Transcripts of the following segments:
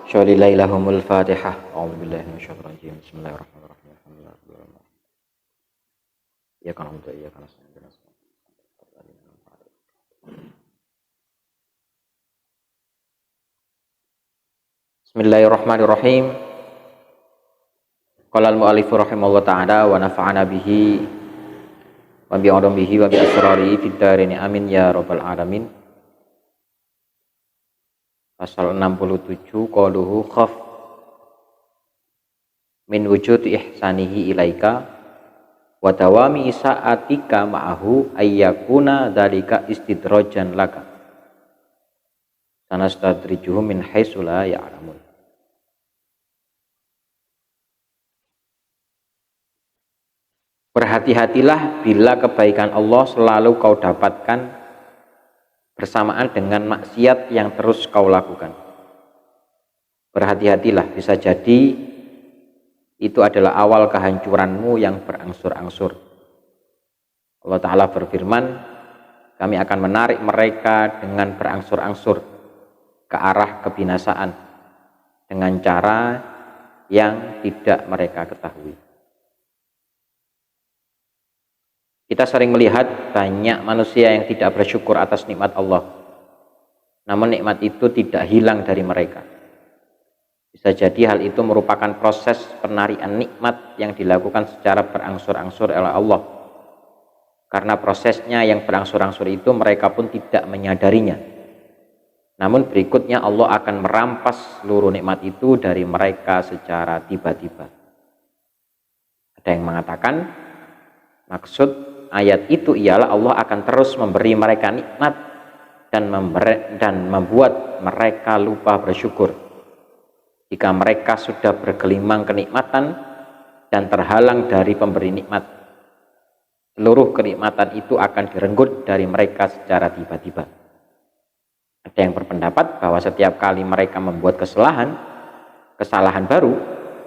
Syalilailahumul Fatihah. A'udzubillahi minasyaitonir rajim. Bismillahirrahmanirrahim. Alhamdulillah. Ya kana hamdu ya kana nasta'in. Bismillahirrahmanirrahim. Qala al-mu'allif rahimallahu ta'ala wa nafa'ana bihi wa bi ulumihi wa bi asrarihi fid dharain amin ya rabbal alamin. Pasal 67 qaluhu khaf min wujudi ihsanihi ilaika wa dawami isa'atika ma'ahu ayyakuna dzalika istidrajan laka sanastadrijuhum min haitsu la ya'lamun. Berhati-hatilah bila kebaikan Allah selalu kau dapatkan bersamaan dengan maksiat yang terus kau lakukan. Berhati-hatilah, bisa jadi itu adalah awal kehancuranmu yang berangsur-angsur. Allah Ta'ala berfirman, kami akan menarik mereka dengan berangsur-angsur ke arah kebinasaan dengan cara yang tidak mereka ketahui. Kita sering melihat banyak manusia yang tidak bersyukur atas nikmat Allah. Namun nikmat itu tidak hilang dari mereka. Bisa jadi hal itu merupakan proses penarikan nikmat yang dilakukan secara berangsur-angsur oleh Allah. Karena prosesnya yang berangsur-angsur itu mereka pun tidak menyadarinya. Namun berikutnya Allah akan merampas seluruh nikmat itu dari mereka secara tiba-tiba. Ada yang mengatakan maksud ayat itu ialah Allah akan terus memberi mereka nikmat dan membuat mereka lupa bersyukur. Jika mereka sudah bergelimang kenikmatan dan terhalang dari pemberi nikmat, seluruh kenikmatan itu akan direnggut dari mereka secara tiba-tiba. Ada yang berpendapat bahwa setiap kali mereka membuat kesalahan baru,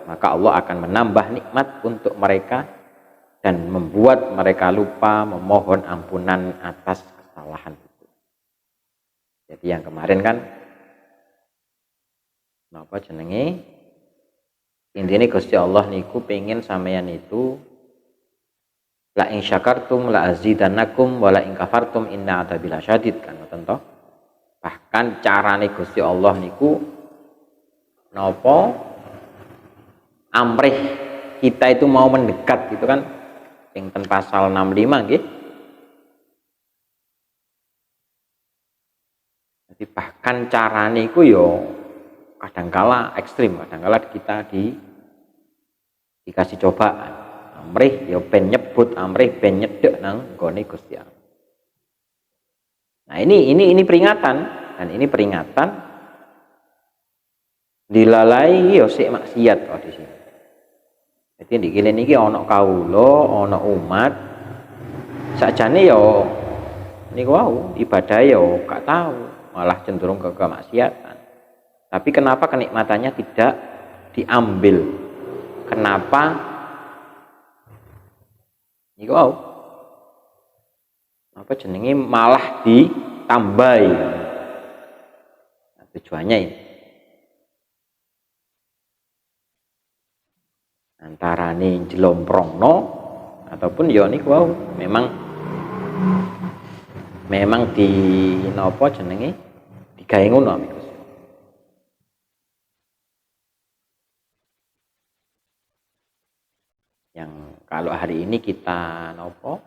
maka Allah akan menambah nikmat untuk mereka dan membuat mereka lupa memohon ampunan atas kesalahan itu. Jadi yang kemarin kan napa jenenge intine Gusti Allah niku pengen sampeyan itu la in syakartum la azidannakum wa la in kafartum inna adzabi lasyadid kan ngoten to. Bahkan carane Gusti Allah niku napa amrih kita itu mau mendekat gitu kan. Yang pasal 65 nggih. Jadi bahkan carane iku yo kadangkala ekstrim, kadangkala kita dikasih cobaan. Amrih yo ben nyebut, amrih ben nyedek nang nggone Gusti Allah. Nah, ini peringatan dan ini peringatan dilalai yo sik maksiat kok di sini. Jadi di kene niki ana kawula, ana umat. Sakjane ya niku wau ibadah ya gak tahu, malah cenderung ke kemaksiatan. Tapi kenapa kenikmatannya tidak diambil? Kenapa niku wau apa jenenge malah ditambahi? Nah, tujuannya ini antarane jelomprongno ataupun ya niku wau memang di napa jenenge digawe ngono niku. Yang kalau hari ini kita napa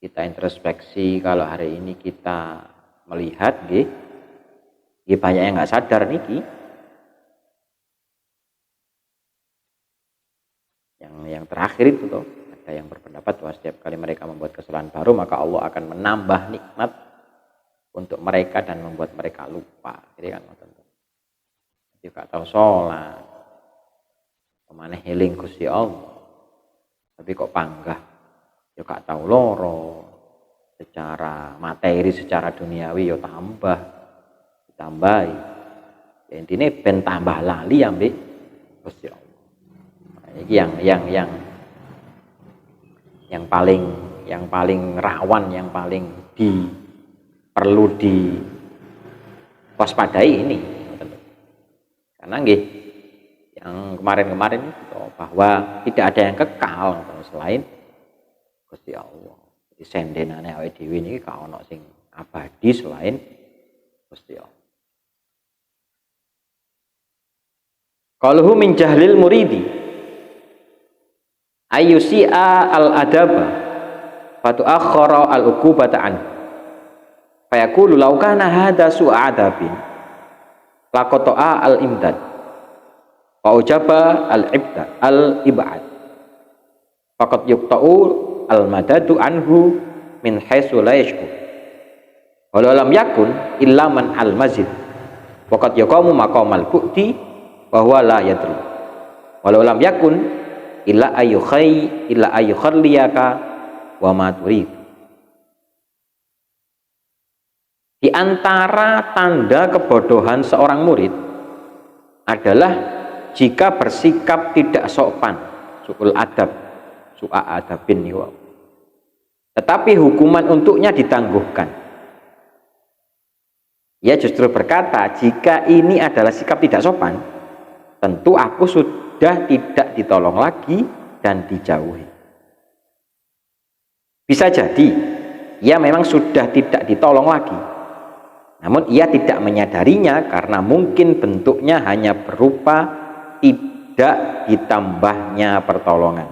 kita introspeksi, kalau hari ini kita melihat nggih banyak yang nggak sadar niki. Yang terakhir itu tuh ada yang berpendapat bahwa setiap kali mereka membuat kesalahan baru maka Allah akan menambah nikmat untuk mereka dan membuat mereka lupa. Jadi kan jadi gak tahu sholat kemana healing Gusti Allah tapi kok panggah ya gak tahu loro secara materi, secara duniawi ya ditambahi ya intinya ben tambah lali ambek Gusti Allah. Ini yang paling rawan, yang paling perlu diwaspadai ini. Karena nggih yang kemarin-kemarin itu bahwa tidak ada yang kekal selain Gusti Allah. Jadi sendenane awake dhewe niki gak ono sing abadi selain Gusti Allah. Qaluhu min jahlil muridi ayyusi'a al-adaba fatu'akhkhara al-uqubata an fayaqulu law kana hadha su'a adabin laqata'a al-imdad wa ujaba al-ibad faqad yuqta'u al-madadu anhu min haitsu la yashkur walau lam yakun illa man al-mazid waqad yaqamu maqamal bu'di wa huwa la yadri walau lam yakun illa ayyukhayyaka wa ma turid. Di antara tanda kebodohan seorang murid adalah jika bersikap tidak sopan, su'ul adab, su'a adabin niwa. Tetapi hukuman untuknya ditangguhkan. Ia justru berkata, jika ini adalah sikap tidak sopan, tentu aku sudah tidak ditolong lagi dan dijauhi. Bisa jadi ia memang sudah tidak ditolong lagi, namun ia tidak menyadarinya karena mungkin bentuknya hanya berupa tidak ditambahnya pertolongan.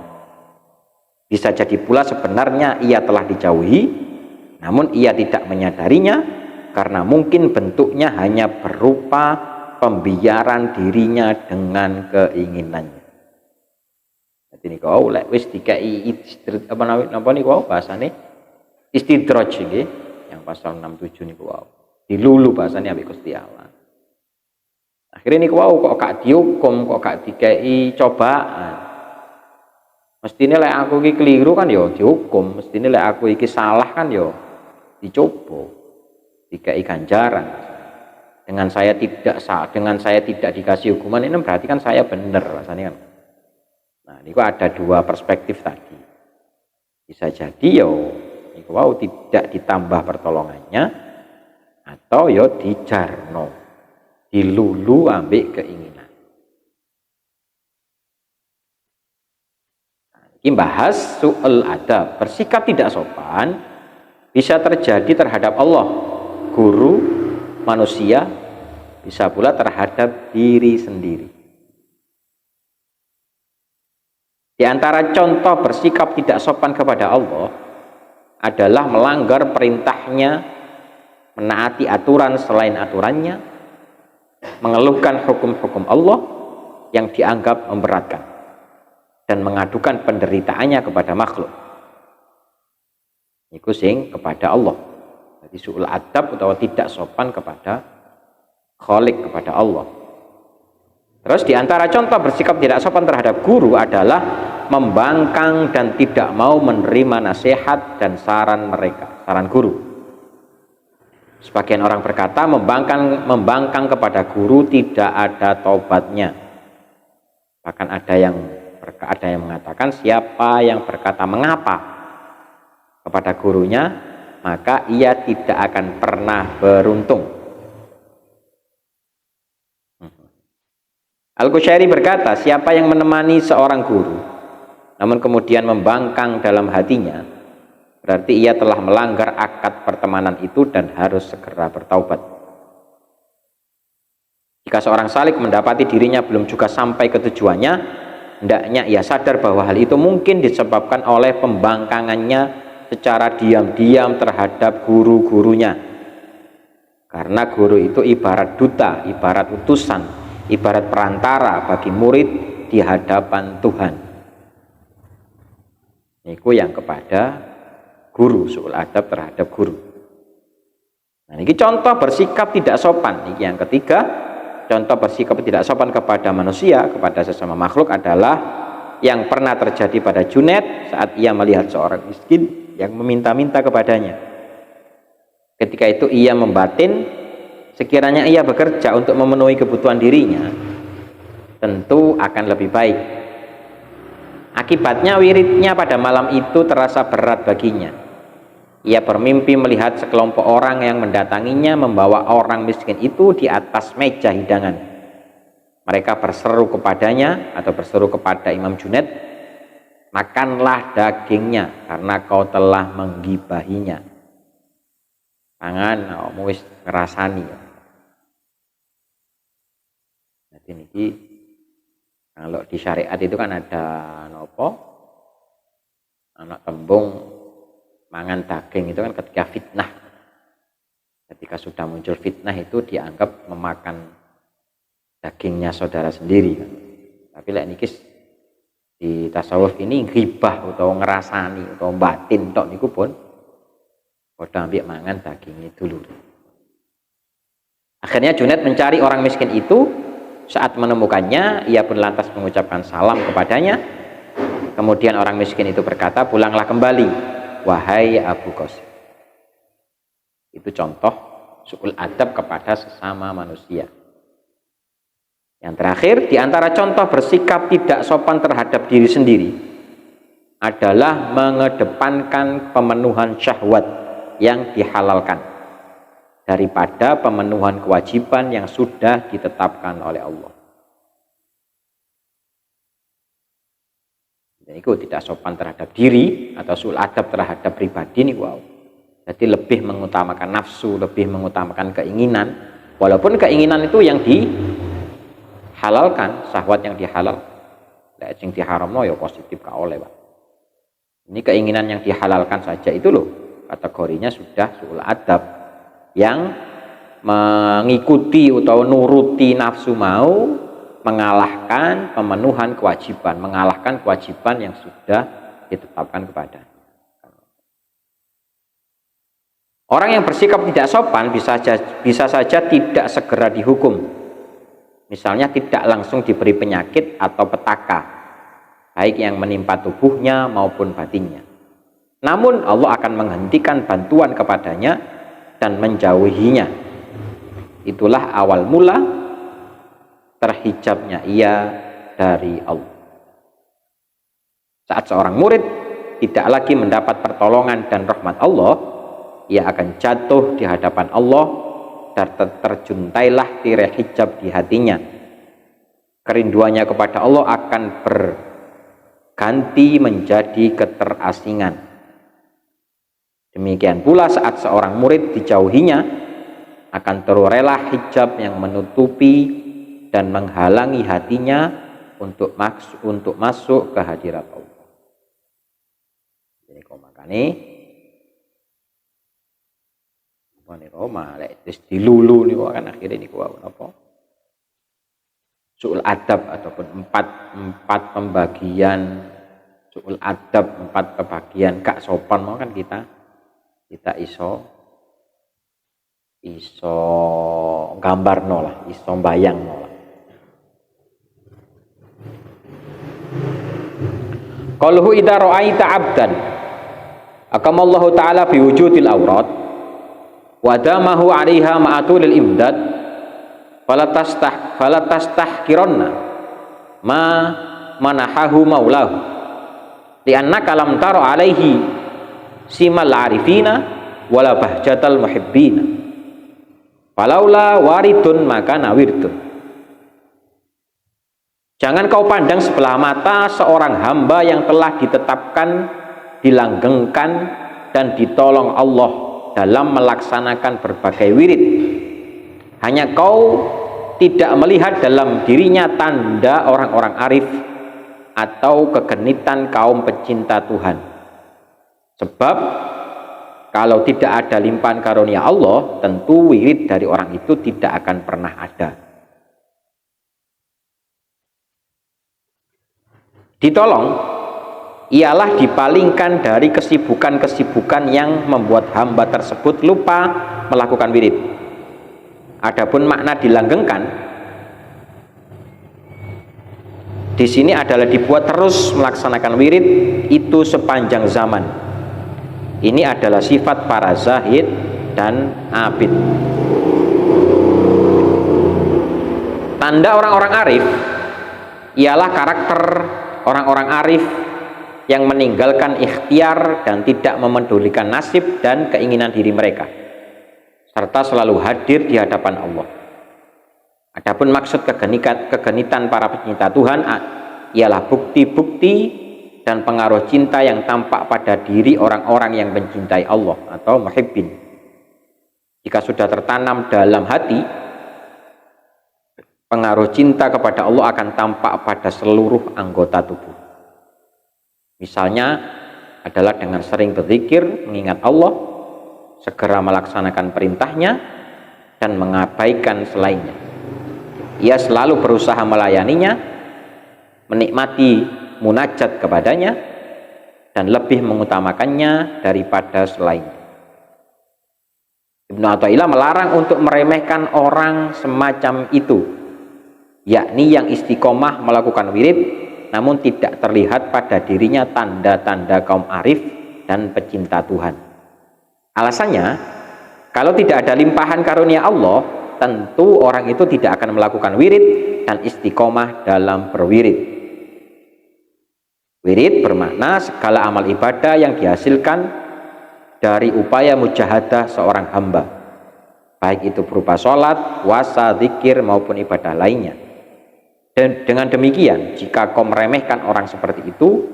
Bisa jadi pula sebenarnya ia telah dijauhi, namun ia tidak menyadarinya karena mungkin bentuknya hanya berupa pembiaran dirinya dengan keinginannya. Jadi niku lek wis dikai apa niku bahasane istidraj nggih, yang pasal 67 niku dilulu bahasane ambek Gusti Allah. Akhirnya niku kok gak dihukum, kok gak dikai cobaan. Mestine lek aku iki keliru kan ya dihukum, mestine lek aku iki salah kan ya dicoba, dikai ganjaran. Dengan saya tidak dikasih hukuman ini berarti kan saya benar rasanya kan. Nah, ini ada dua perspektif tadi. Bisa jadi niku tidak ditambah pertolongannya atau dijarno, dilulu ambek keinginan. Nah, ini bahas su'ul adab, bersikap tidak sopan bisa terjadi terhadap Allah, guru, manusia, bisa pula terhadap diri sendiri. Di antara contoh bersikap tidak sopan kepada Allah adalah melanggar perintahnya, menaati aturan selain aturannya, mengeluhkan hukum-hukum Allah yang dianggap memberatkan, dan mengadukan penderitaannya kepada makhluk. Iku sing kepada Allah. Jadi su'ul adab atau tidak sopan kepada Khalik, kepada Allah. Terus di antara contoh bersikap tidak sopan terhadap guru adalah membangkang dan tidak mau menerima nasihat dan saran mereka, saran guru. Sebagian orang berkata membangkang kepada guru tidak ada taubatnya. Bahkan ada yang mengatakan siapa yang berkata mengapa kepada gurunya, maka ia tidak akan pernah beruntung. Al-Qushairi berkata, siapa yang menemani seorang guru namun kemudian membangkang dalam hatinya, berarti ia telah melanggar akad pertemanan itu dan harus segera bertaubat. Jika seorang salik mendapati dirinya belum juga sampai ke tujuannya, hendaknya ia sadar bahwa hal itu mungkin disebabkan oleh pembangkangannya secara diam-diam terhadap guru-gurunya. Karena guru itu ibarat duta, ibarat utusan, ibarat perantara bagi murid di hadapan Tuhan. Niku yang kepada guru, su'ul adab terhadap guru. Nah, ini contoh bersikap tidak sopan. Ini yang ketiga, contoh bersikap tidak sopan kepada manusia, kepada sesama makhluk adalah yang pernah terjadi pada Junaid saat ia melihat seorang miskin yang meminta-minta kepadanya. Ketika itu ia membatin, sekiranya ia bekerja untuk memenuhi kebutuhan dirinya, tentu akan lebih baik. Akibatnya wiridnya pada malam itu terasa berat baginya. Ia bermimpi melihat sekelompok orang yang mendatanginya membawa orang miskin itu di atas meja hidangan. Mereka berseru kepadanya atau berseru kepada Imam Junaid, makanlah dagingnya karena kau telah menggibahinya. Pangan, kamu wis ngerasani. Jadi niki kalau di syariat itu kan ada nopo, anak tembung mangan daging itu kan ketika fitnah. Ketika sudah muncul fitnah itu dianggap memakan dagingnya saudara sendiri. Tapi lek niki di tasawuf ini ghibah atau ngerasani atau batin tok niku pun padha ambek mangan dagingnya dulu. Akhirnya Junaid mencari orang miskin itu. Saat menemukannya, ia pun lantas mengucapkan salam kepadanya. Kemudian orang miskin itu berkata, pulanglah kembali, wahai Abu Qasim. Itu contoh su'ul adab kepada sesama manusia. Yang terakhir, di antara contoh bersikap tidak sopan terhadap diri sendiri adalah mengedepankan pemenuhan syahwat yang dihalalkan daripada pemenuhan kewajiban yang sudah ditetapkan oleh Allah. Dan itu tidak sopan terhadap diri atau su'ul adab terhadap pribadi ini. Wow. Jadi lebih mengutamakan nafsu, lebih mengutamakan keinginan, walaupun keinginan itu yang dihalalkan, syahwat yang dihalal. Lek sing diharamno ya positif ka oleh, Pak. Ini keinginan yang dihalalkan saja itu loh, kategorinya sudah su'ul adab, yang mengikuti atau nuruti nafsu mau, mengalahkan pemenuhan kewajiban, mengalahkan kewajiban yang sudah ditetapkan kepada. Orang yang bersikap tidak sopan bisa saja tidak segera dihukum. Misalnya tidak langsung diberi penyakit atau petaka, baik yang menimpa tubuhnya maupun batinnya. Namun Allah akan menghentikan bantuan kepadanya dan menjauhinya. Itulah awal mula terhijabnya ia dari Allah. Saat seorang murid tidak lagi mendapat pertolongan dan rahmat Allah, ia akan jatuh di hadapan Allah dan terjuntailah tirai hijab di hatinya. Kerinduannya kepada Allah akan berganti menjadi keterasingan. Demikian pula saat seorang murid dijauhinya, akan terurailah hijab yang menutupi dan menghalangi hatinya untuk masuk ke hadirat Allah. Jadi kau makane Roma lek dilulu niku kan akhirnya niku apa? Su'ul adab ataupun empat pembagian su'ul adab, 4 kebagian gak sopan mau kan kita iso gambar lah, iso bayang lah. Qaluhu idza ra'aita 'abdan akamallahu ta'ala bi wujudil awrat wa damahu 'alaiha ma'atul imdad falatastahkiranna ma manahahu maulahu li'annaka lam tara 'alaihi simal arifina wala bahjatal muhibbina falaula waridun maka nawirdun. Jangan kau pandang sebelah mata seorang hamba yang telah ditetapkan, dilanggengkan dan ditolong Allah dalam melaksanakan berbagai wirid. Hanya kau tidak melihat dalam dirinya tanda orang-orang arif atau kegenitan kaum pecinta Tuhan. Sebab kalau tidak ada limpahan karunia Allah, tentu wirid dari orang itu tidak akan pernah ada. Ditolong ialah dipalingkan dari kesibukan-kesibukan yang membuat hamba tersebut lupa melakukan wirid. Adapun makna dilanggengkan di sini adalah dibuat terus melaksanakan wirid itu sepanjang zaman. Ini adalah sifat para zahid dan abid. Tanda orang-orang arif ialah karakter orang-orang arif yang meninggalkan ikhtiar dan tidak memedulikan nasib dan keinginan diri mereka, serta selalu hadir di hadapan Allah. Adapun maksud kegenitan para pecinta Tuhan ialah bukti-bukti dan pengaruh cinta yang tampak pada diri orang-orang yang mencintai Allah atau muhibbin. Jika sudah tertanam dalam hati, pengaruh cinta kepada Allah akan tampak pada seluruh anggota tubuh. Misalnya adalah dengan sering berzikir, mengingat Allah, segera melaksanakan perintahnya, dan mengabaikan selainnya. Ia selalu berusaha melayaninya, menikmati munajat kepadanya, dan lebih mengutamakannya daripada selainnya. Ibnu Athaillah melarang untuk meremehkan orang semacam itu, yakni yang istiqomah melakukan wirid namun tidak terlihat pada dirinya tanda-tanda kaum arif dan pecinta Tuhan. Alasannya, kalau tidak ada limpahan karunia Allah, tentu orang itu tidak akan melakukan wirid dan istiqomah dalam berwirid. Wirid bermakna segala amal ibadah yang dihasilkan dari upaya mujahadah seorang hamba, baik itu berupa sholat, puasa, zikir maupun ibadah lainnya. Dan dengan demikian, jika kau meremehkan orang seperti itu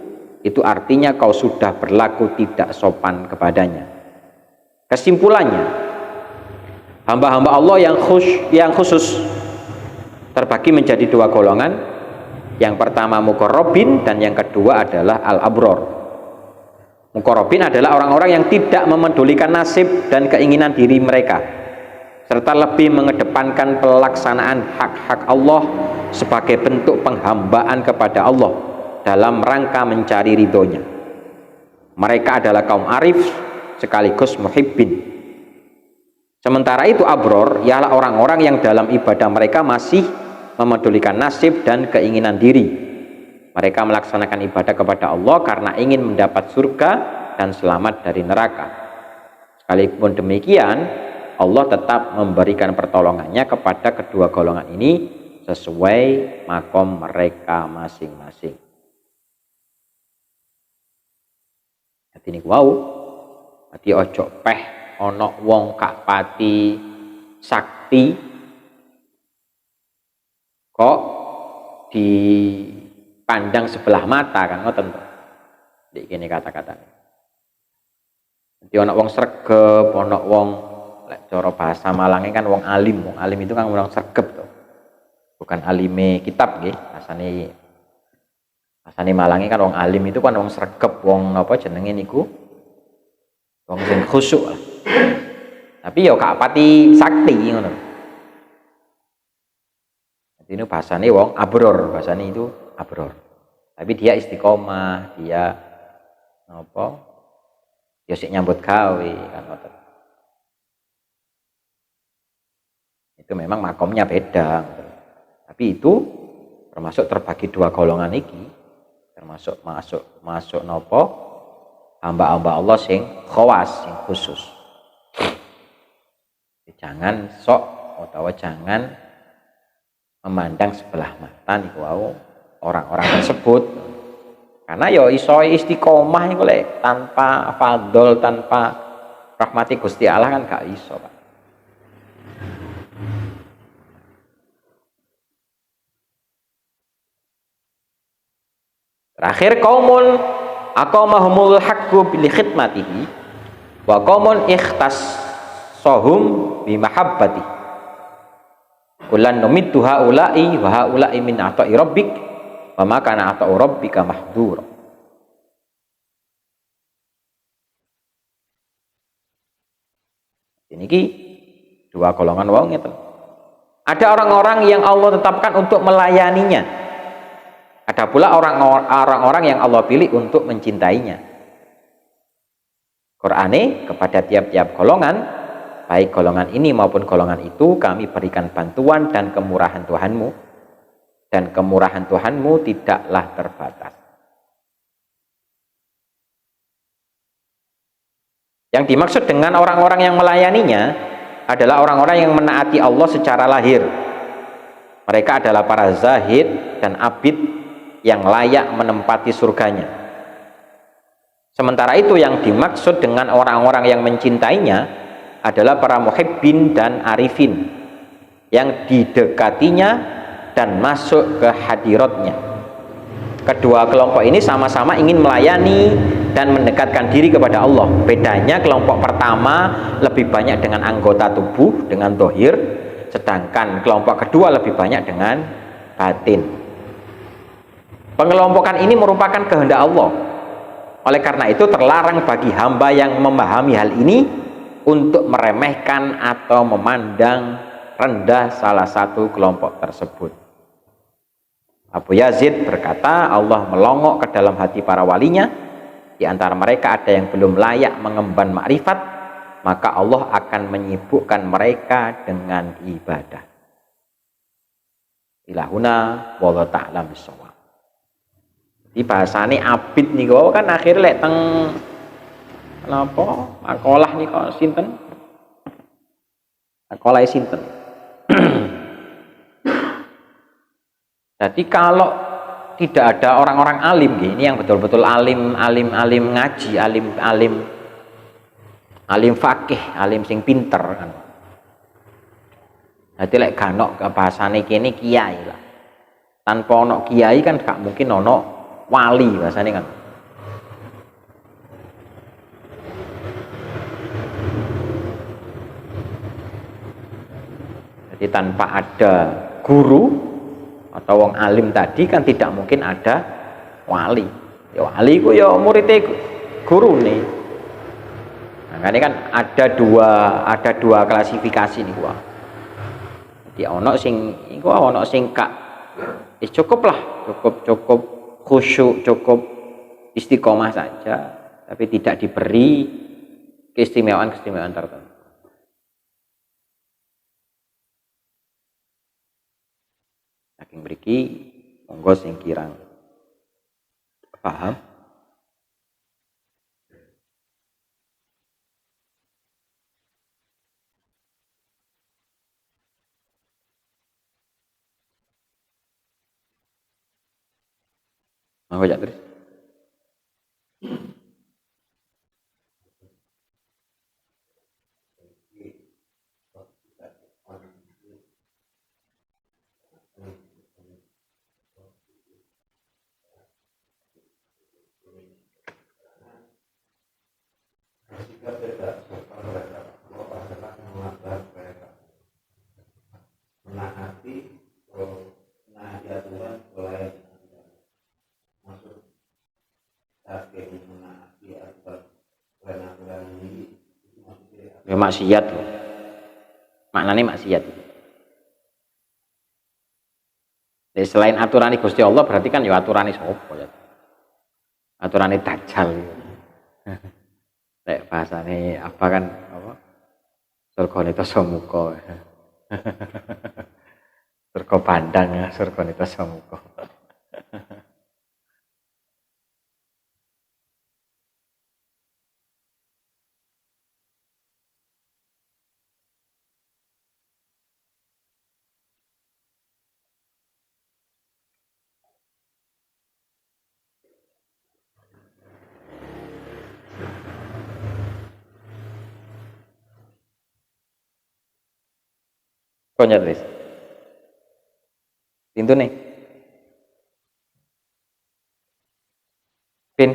artinya kau sudah berlaku tidak sopan kepadanya. Kesimpulannya, hamba-hamba Allah yang khusus terbagi menjadi dua golongan. Yang pertama muqarrabin dan yang kedua adalah al-abror. Muqarrabin adalah orang-orang yang tidak memedulikan nasib dan keinginan diri mereka, serta lebih mengedepankan pelaksanaan hak-hak Allah sebagai bentuk penghambaan kepada Allah dalam rangka mencari ridhonya. Mereka adalah kaum arif sekaligus muhibbin. Sementara itu abror ialah orang-orang yang dalam ibadah mereka masih memedulikan nasib dan keinginan diri. Mereka melaksanakan ibadah kepada Allah karena ingin mendapat surga dan selamat dari neraka. Sekalipun demikian, Allah tetap memberikan pertolongannya kepada kedua golongan ini sesuai makom mereka masing-masing. Jadi ini wow, jadi ojo peh ono wong kak pati sakti kok dipandang sebelah mata kan ngoten to. Nek kene kata-katane. Jadi ono wong sregep, ono wong lek cara bahasa Malangnya kan wong alim itu kan wong sregep to. Bukan alime kitab nggih, bahasane Malangnya kan wong alim itu kan wong sregep, wong apa jenenge niku? Wong sing khusyuk lah. Tapi ya gak pati sakti ngono. Jadi ini bahasane wong abror, bahasane itu abror. Tapi dia istiqomah, dia apa? Ya sik nyambut gawe kan ngoten. Itu memang makomnya beda. Tapi itu termasuk terbagi dua golongan iki, termasuk masuk nopo hamba-hamba Allah sing khawas, sing khusus. Jangan sok atau jangan memandang sebelah mata niku wau orang-orang tersebut. Karena ya iso istiqomah iku lek tanpa fadl, tanpa rahmati Gusti Allah kan gak iso, Pak. Terakhir qaumun aqamahumul haqqu bil khidmatihi wa qaumun ikhtassahum bi mahabbati. Kullan numiddu haula'i wa haula'i min ata'i rabbik wa ma kana ata'u rabbika mahdura. Niki dua golongan wong ngeten. Ada orang-orang yang Allah tetapkan untuk melayaninya. Ada pula orang-orang yang Allah pilih untuk mencintainya. Qur'ane kepada tiap-tiap golongan, baik golongan ini maupun golongan itu, kami berikan bantuan dan kemurahan Tuhanmu, dan kemurahan Tuhanmu tidaklah terbatas. Yang dimaksud dengan orang-orang yang melayaninya adalah orang-orang yang menaati Allah secara lahir. Mereka adalah para zahid dan abid yang layak menempati surganya. Sementara itu yang dimaksud dengan orang-orang yang mencintainya adalah para muhibbin dan arifin. yang didekatinya dan masuk ke hadiratnya. Kedua kelompok ini sama-sama ingin melayani dan mendekatkan diri kepada Allah. Bedanya kelompok pertama lebih banyak dengan anggota tubuh, dengan dohir, sedangkan kelompok kedua lebih banyak dengan batin. Pengelompokan ini merupakan kehendak Allah. Oleh karena itu terlarang bagi hamba yang memahami hal ini untuk meremehkan atau memandang rendah salah satu kelompok tersebut. Abu Yazid berkata, Allah melongok ke dalam hati para walinya. Di antara mereka ada yang belum layak mengemban makrifat, maka Allah akan menyibukkan mereka dengan ibadah. Ilahuna wallahu ta'ala bissawab. Di bahasane abid niku kan akhirnya lek teng napa makalah nika sinten? Makalah sinten? Jadi kalau tidak ada orang-orang alim, ini yang betul-betul alim ngaji, alim fakih, alim sing pinter kan. Jadi lek ganok bahasane kene kiai lah. Tanpa ono kiai kan gak mungkin ono wali bahasane kan. Jadi tanpa ada guru atau wong alim tadi kan tidak mungkin ada wali. Ya wali ku ya muridé guru nih. Nah, ini kan ada dua klasifikasi nih gua. Jadi ono sing kak cukup lah, cukup khusyuk, cukup istiqomah saja, tapi tidak diberi keistimewaan tertentu. Saking mriki monggo sing kirang paham. Monggo ya terus. Ya maksiat loh. Maknanya maksiat. Jadi selain aturan Gusti Allah berarti kan ya aturan sapa ya. Aturan Dajjal. Lek bahasane apa kan apa? Surgane tasamuka. Surga pandang ya, surgane tasamuka. Konyol wis. Pintu nih. Pin.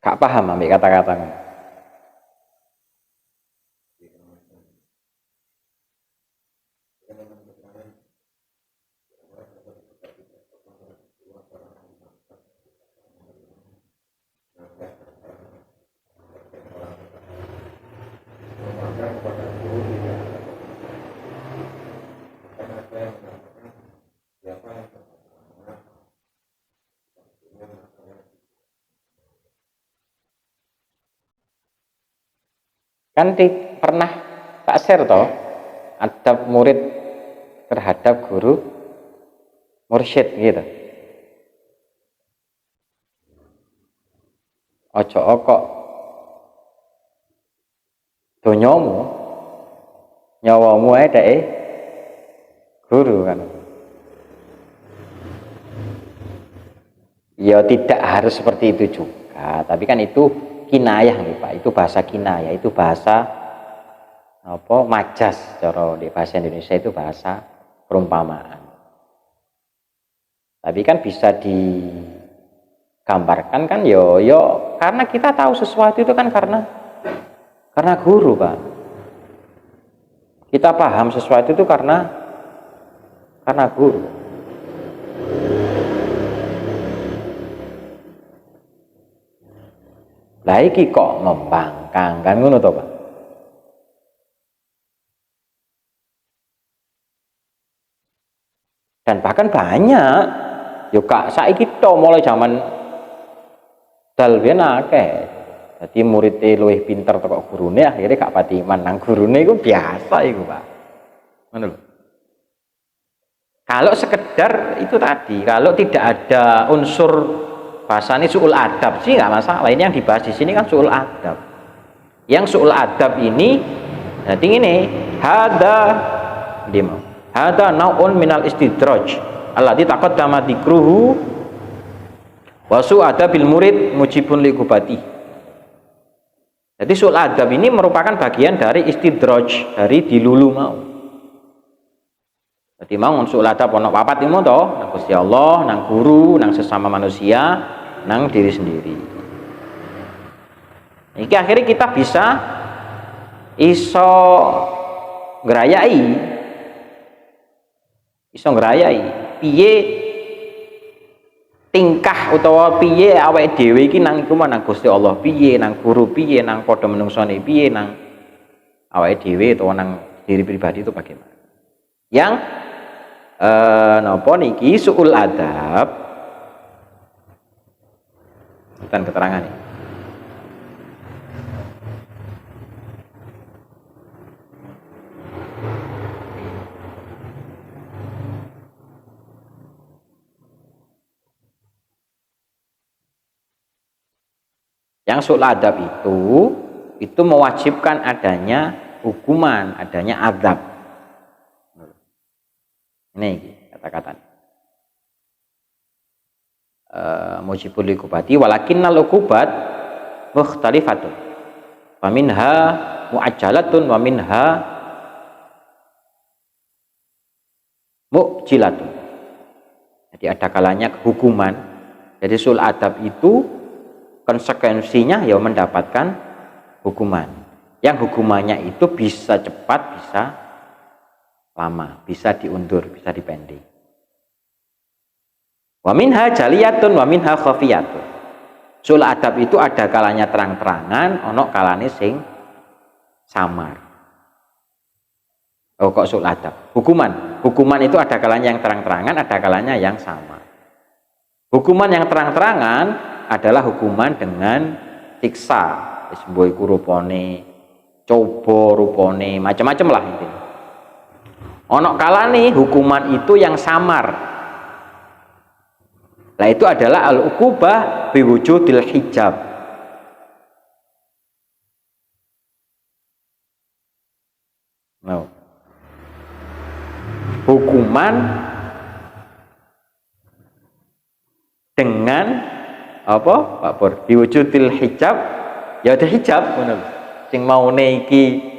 Gak paham ambek kata-kata ngono. Kan pernah tak share toh adab murid terhadap guru mursyid gitu. Ojo kok donyomu nyawamu ae guru kan. Ya tidak harus seperti itu juga, tapi kan itu kinayah nih Pak, itu bahasa kinayah, itu bahasa apa majas, cara di bahasa Indonesia itu bahasa perumpamaan. Tapi kan bisa digambarkan kan yo karena kita tahu sesuatu itu kan karena guru Pak. Kita paham sesuatu itu karena guru. Lah iki kok membangkang kan ngono to, Pak. Dan bahkan banyak yo Kak saiki to mulai zaman dalbian akeh. Dadi muridé luwih pinter teko gurune akhirnya gak pati iman nang gurune iku biasa iku, Pak. Ngono lho. Kalau sekedar itu tadi, kalau tidak ada unsur bahasanya su'ul adab sih nggak masalah. Ini yang dibahas di sini kan su'ul adab. Yang su'ul adab ini, jadi ini hada naun minal istidraj alladzi taqaddama dzikruhu wa su'adabil murid mujibun liqubati. Jadi su'ul adab ini merupakan bagian dari istidraj, dari dilulu mau. Jadi mau su'ul adab ono papat ilmu toh, nang Gusti Allah, nang guru, nang sesama manusia, nang diri sendiri. Iki akhirnya kita bisa iso ngrayai piye tingkah utawa piye awake dhewe iki nang iku nang Gusti Allah, piye nang guru, piye nang padha menungsone, piye nang awake dhewe utawa nang diri pribadi itu bagaimana. Yang napa niki su'ul adab dan keterangan ini. Yang su'ul adab itu mewajibkan adanya hukuman, adanya adab. Ini kata-kata mujibul liqubati walakinnal uqubat mukhtalifatun wa minha muajjalatun wa minha mu'jilatun. Jadi ada kalanya hukuman. Jadi sul adab itu konsekuensinya ya mendapatkan hukuman. Yang hukumannya itu bisa cepat, bisa lama, bisa diundur, bisa dipending. Wa minha jaliyatun wa minha khafiyatun. Sul adab itu ada kalanya terang-terangan, ono kalane sing samar. Oh kok sul adab? Hukuman itu ada kalanya yang terang-terangan, ada kalanya yang samar. Hukuman yang terang-terangan adalah hukuman dengan siksa, wis mbok iku rupane, coba rupane, macam-macam lah intinya. Ono kalane hukuman itu yang samar. Nah itu adalah al-uqubah biwujudil hijab. No. Hukuman dengan apa Pak Pur? Biwujudil hijab, ya ada hijab ngono. Sing maune iki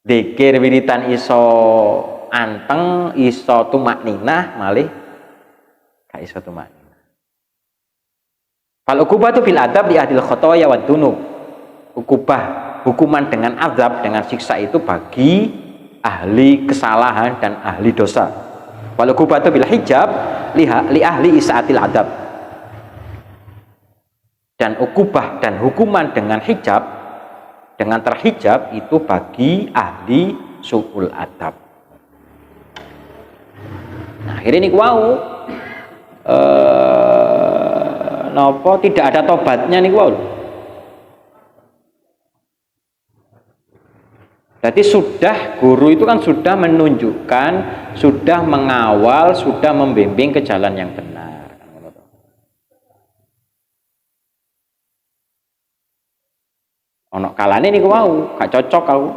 dzikir wiritan iso anteng, iso tumakninah, malih gak iso tumakninah. Fal uqubatu bil adab li ahlil khotoya wad dunub. Ukubah, hukuman dengan azab, dengan siksa itu bagi ahli kesalahan dan ahli dosa. Wal uqubatu bil hijab li ahli isaatil adab. Dan ukubah dan hukuman dengan hijab, dengan terhijab itu bagi ahli su'ul adab. Nah, akhirnya ini wow, nopo tidak ada tobatnya nih wow. Jadi sudah guru itu kan sudah menunjukkan, sudah mengawal, sudah membimbing ke jalan yang benar. Ono kalane niku wau, gak cocok aku.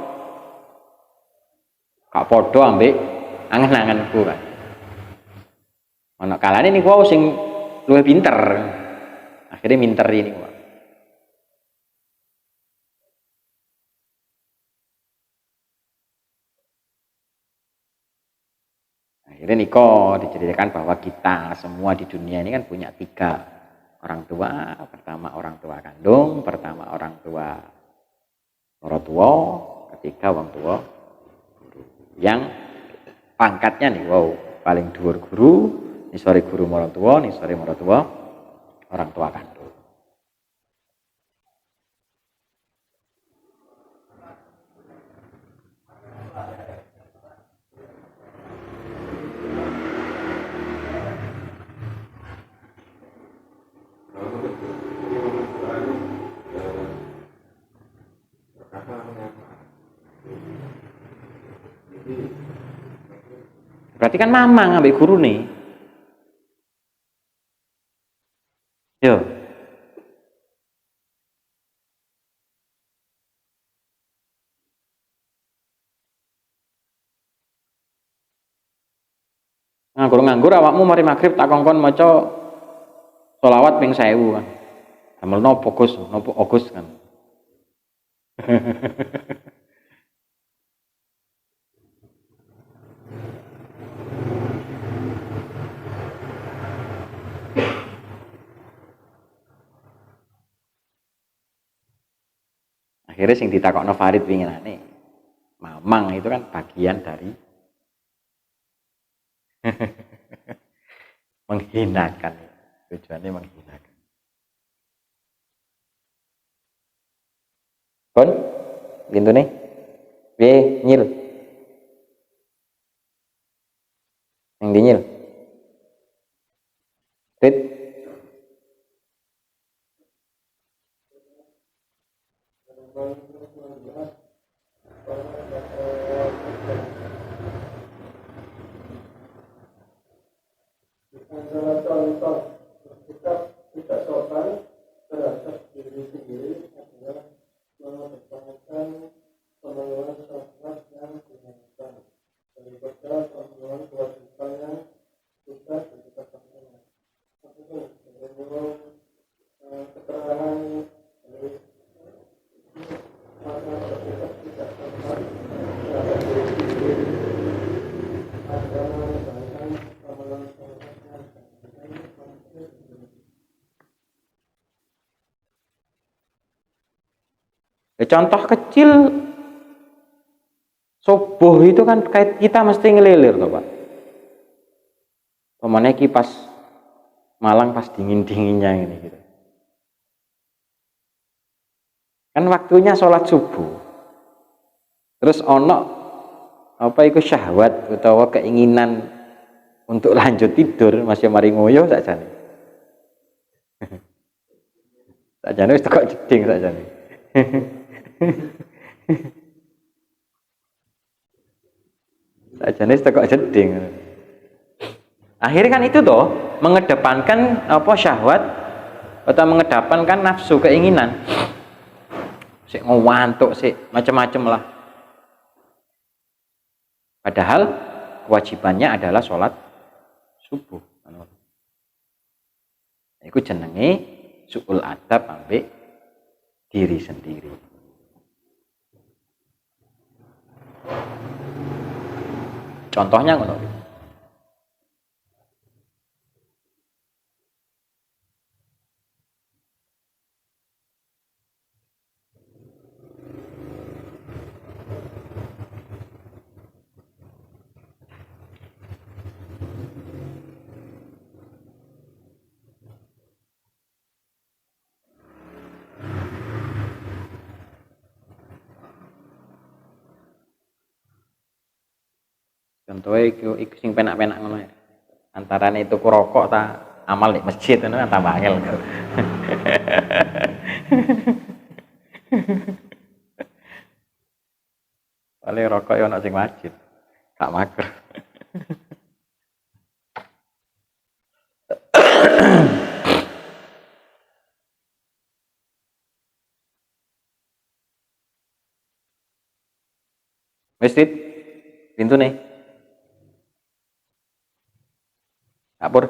Gak podo ambek angen-angenku kan. Ono kalane niku wau sing luwih pinter. Akhirnya minter ini wau. Akhirnya niko diceritakan bahwa kita semua di dunia ini kan punya 3 orang tua. Pertama orang tua kandung, pertama orang tua tua, ketiga wong tua guru. Yang pangkatnya nih wow, paling dhuwur guru, nisore guru maratuwa, nisore maratuwa orang tua kandung. Berarti kan mamang ambek guru nih. Yo. Nganggur awakmu mari maghrib tak kongkon maca sholawat ping 1000 kan. Damel nopo Gus, nopo Agus kan. Akhirnya sing ditakokno Farid winginane, mamang itu kan bagian dari menghinakan, tujuannya menghinakan. Kon, pintu nih, nyil, yang dinyil, tit. Antara contoh bersikap tidak sopan terhadap diri sendiri adalah mengedepankan pemenuhan syahwat yang diinginkan daripada pemenuhan kewajiban yang sudah ditetapkan. Maksudnya, menurut keterangan dari makna bersikap tidak sopan terhadap diri sendiri adalah mengedepankan pemenuhan syahwat. Contoh kecil subuh itu kan kita mesti ngelilir toh Pak. Pemane kipas Malang pas dingin-dinginnya ini gitu. Kan waktunya sholat subuh. Terus ono apa itu syahwat utawa keinginan untuk lanjut tidur masih mari ngoyo sakjane. Sakjane wis teko jeding sakjane. Sakjane wis teko jeding. Akhirnya kan itu toh mengedepankan apa syahwat atau mengedepankan nafsu keinginan. Sik ngantuk sik macam-macam lah. Padahal kewajibannya adalah sholat subuh. Iku jenenge su'ul adab ambek diri sendiri. Contohnya ngono. Contohnya iku sing penak-penak ngono ya. Antarane itu ku rokok ta amal di masjid ngono kan tambah angel. Paling rokok ya ono sing wajib. Gak mager. Wis dit pintu nih. Kapur.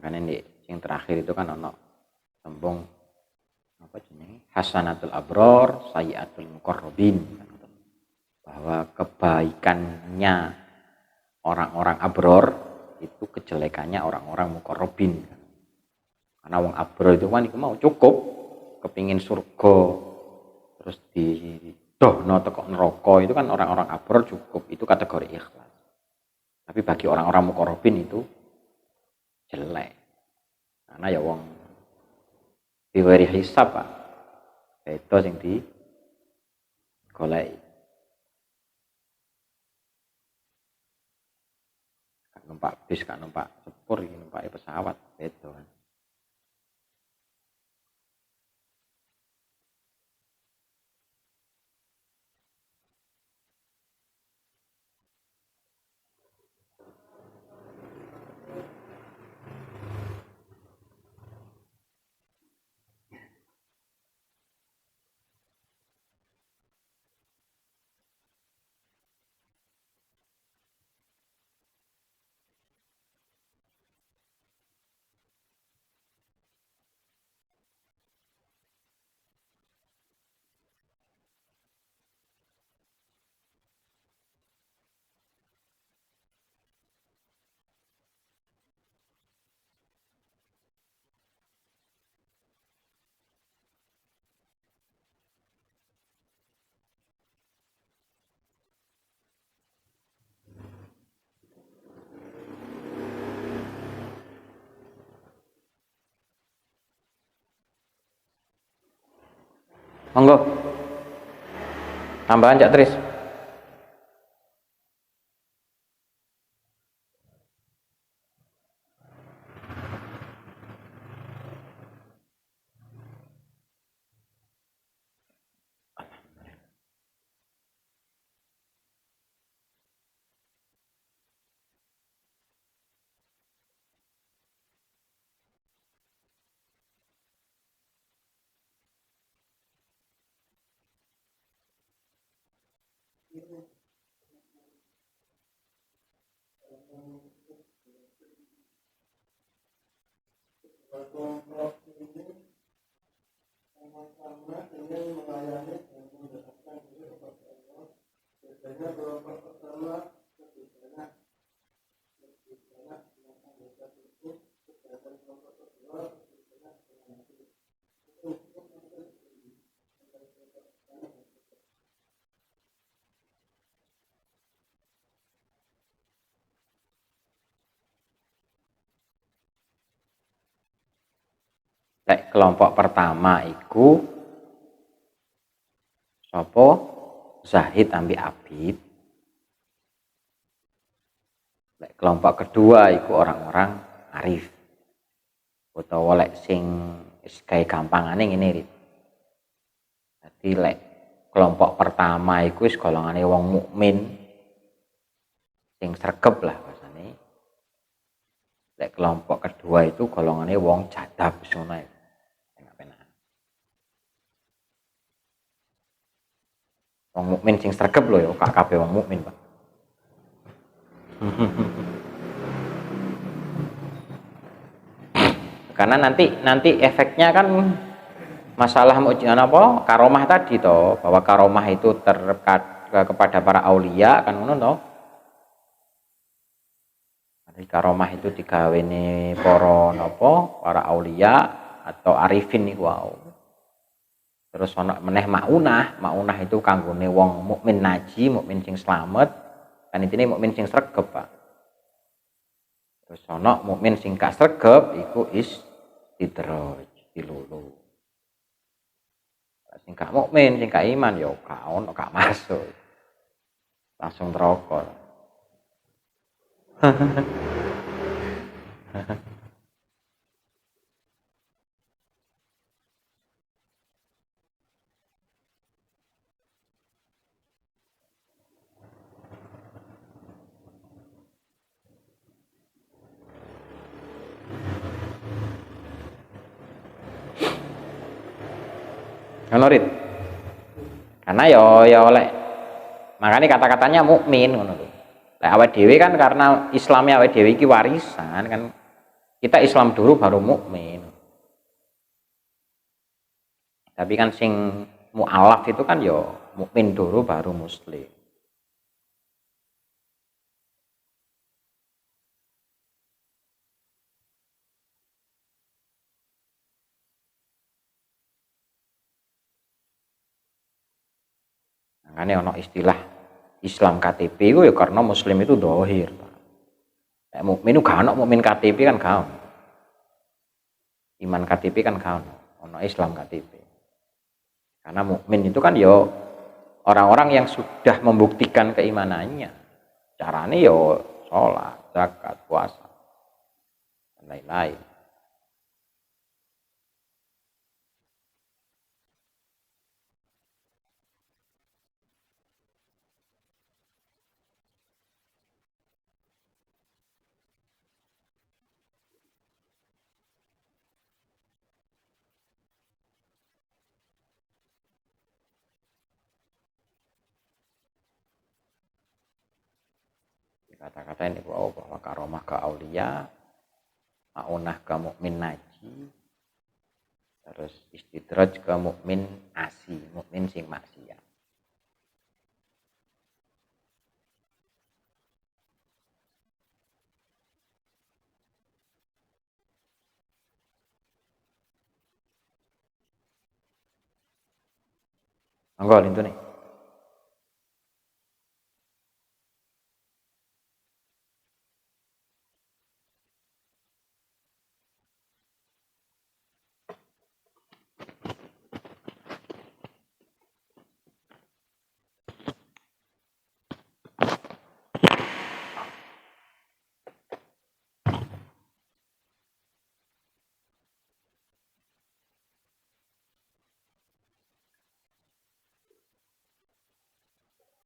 Makanya nih yang terakhir itu kan ono tembung apa jenenge hasanatul abror sayyiatul muqarrabin, bahwa kebaikannya orang-orang abror itu kejelekannya orang-orang muqarrabin. Karena wong abror itu kan iku mau cukup kepingin surga terus di dohno teko neraka itu kan orang-orang abror cukup, itu kategori ikhlas. Tapi bagi orang-orang muqarrabin itu jelek. Karena ya wong diweri hisab Pak. Itu sing di goleki. Gak numpak bis, gak numpak sepur, iki numpak pesawat, beda kan. Monggo. Tambahan Cak Tris. Kelompok ini sama-sama ingin melayani dan mendekatkan diri kepada Allah. Biasanya kelompok pertama lebih banyak dengan anggota itu, sedangkan kelompok kedua lebih banyak dengan itu. Kelompok pertama iku sapa? Zahid ambi abid. Kelompok kedua iku orang-orang arif. utawa lek sing wis gawe gampangane ngene Rit. Dadi lek kelompok pertama iku wis golongane wong mukmin sing sregep lah bahasane. Lek kelompok kedua itu golongane wong jadab wis ngono ae. Wong mukmin sing sregep lho ya, gak kabeh wong mukmin, Pak. Karena nanti efeknya kan masalah apa karomah tadi toh, bahwa karomah itu kepada para aulia kan ngono toh. Jadi karomah itu digawene para aulia atau arifin niku wau. Terus ana meneh maunah itu kanggone wong mukmin naji, mukmin sing slamet, kan intine mukmin sing sregep, Pak. Terus ana mukmin sing gak sregep iku istidraj, dilulu. Sing gak mukmin, sing gak iman ya gak masuk. Langsung neraka. Ngono Rit. Karena ya oleh makanya kata-katanya mukmin ngono lho. Lek awake dhewe kan karena Islamnya awake dhewe iki warisan kan kita Islam dulu baru mukmin. Tapi kan sing mualaf itu kan ya mukmin dulu baru muslim. Makanya ono istilah Islam KTP itu ya karena muslim itu dohir. Kayak mukmin itu gak ono mukmin KTP kan gak ono. Iman KTP kan gak ono Islam KTP. Karena mukmin itu kan ya orang-orang yang sudah membuktikan keimanannya. Caranya ya sholat, zakat, puasa, dan lain-lain. Kata-kata ini bahwa karomah ke aulia, maunah ke mukmin naji, terus istidraj ke mukmin asi, mukmin sing maksiat. Monggo lintu nih.